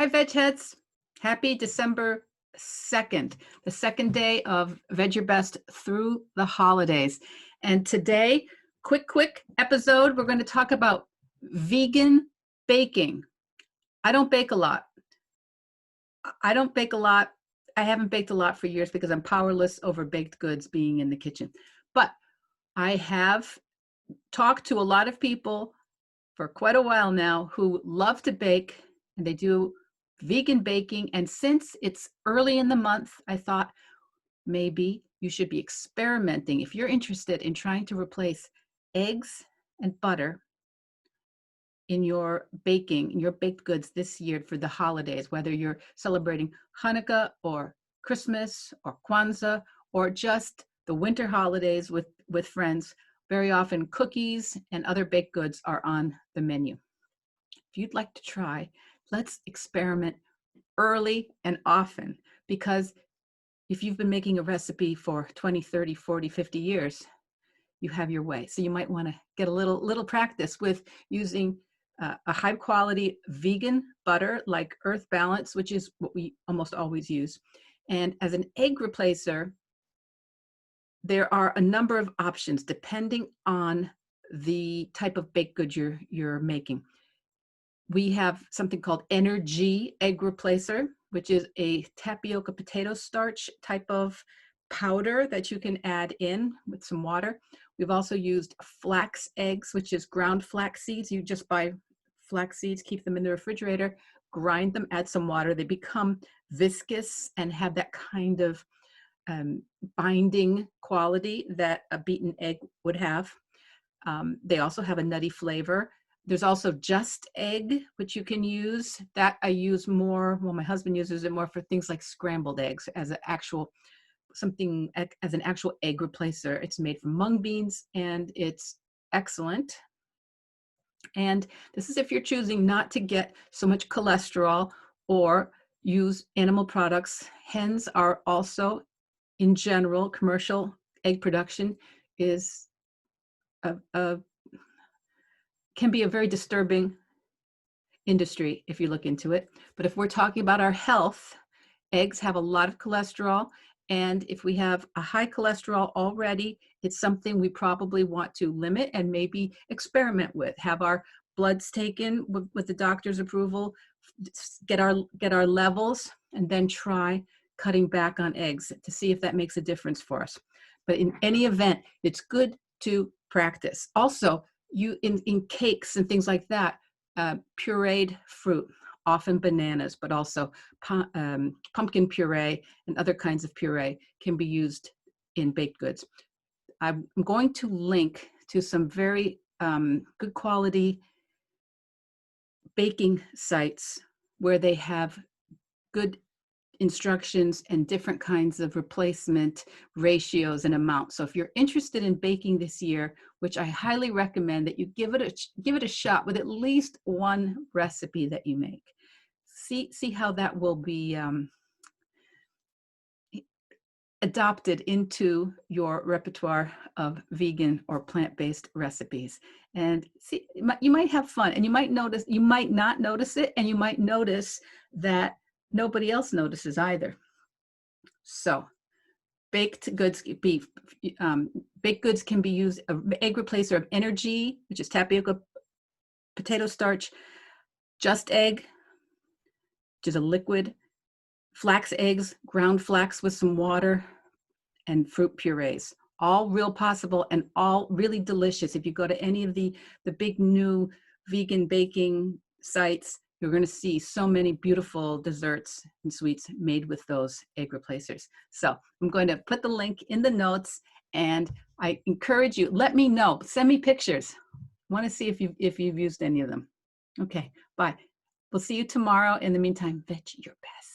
Hi, Veg Heads. Happy December 2nd, the second day of Veg Your Best through the holidays. And today, quick episode, we're going to talk about vegan baking. I don't bake a lot. I haven't baked a lot for years because I'm powerless over baked goods being in the kitchen. But I have talked to a lot of people for quite a while now who love to bake, and they do vegan baking. And since it's early in the month, I thought maybe you should be experimenting. If you're interested in trying to replace eggs and butter in your baking, in your baked goods this year for the holidays, whether you're celebrating Hanukkah or Christmas or Kwanzaa or just the winter holidays with friends, very often cookies and other baked goods are on the menu. If you'd like to try, let's experiment early and often, because if you've been making a recipe for 20, 30, 40, 50 years, you have your way. So you might want to get a little practice with using a high quality vegan butter like Earth Balance, which is what we almost always use. And as an egg replacer, there are a number of options depending on the type of baked good you're making. We have something called Energy Egg Replacer, which is a tapioca potato starch type of powder that you can add in with some water. We've also used flax eggs, which is ground flax seeds. You just buy flax seeds, keep them in the refrigerator, grind them, add some water. They become viscous and have that kind of binding quality that a beaten egg would have. They also have a nutty flavor. There's also Just Egg, which you can use. That I use more, well, my husband uses it more for things like scrambled eggs as an actual egg replacer. It's made from mung beans and it's excellent. And this is if you're choosing not to get so much cholesterol or use animal products. Hens are also, in general, commercial egg production is can be a very disturbing industry if you look into it. But if we're talking about our health, eggs have a lot of cholesterol. And if we have a high cholesterol already, it's something we probably want to limit and maybe experiment with. Have our bloods taken with the doctor's approval, get our levels, and then try cutting back on eggs to see if that makes a difference for us. But in any event, it's good to practice. Also, you in cakes and things like that, pureed fruit, often bananas, but also pumpkin puree and other kinds of puree can be used in baked goods. I'm going to link to some very good quality baking sites where they have good instructions and different kinds of replacement ratios and amounts. So if you're interested in baking this year, which I highly recommend that you give it a shot with at least one recipe that you make. See how that will be adopted into your repertoire of vegan or plant-based recipes. And see, you might have fun, and you might not notice it, and you might notice that nobody else notices either. So baked goods can be used, an egg replacer of Energy, which is tapioca potato starch, Just Egg, which is a liquid, flax eggs, ground flax with some water, and fruit purees. All real possible and all really delicious. If you go to any of the big new vegan baking sites, you're going to see so many beautiful desserts and sweets made with those egg replacers. So I'm going to put the link in the notes, and I encourage you, let me know, send me pictures. I want to see if you've used any of them. Okay, bye. We'll see you tomorrow. In the meantime, veg your best.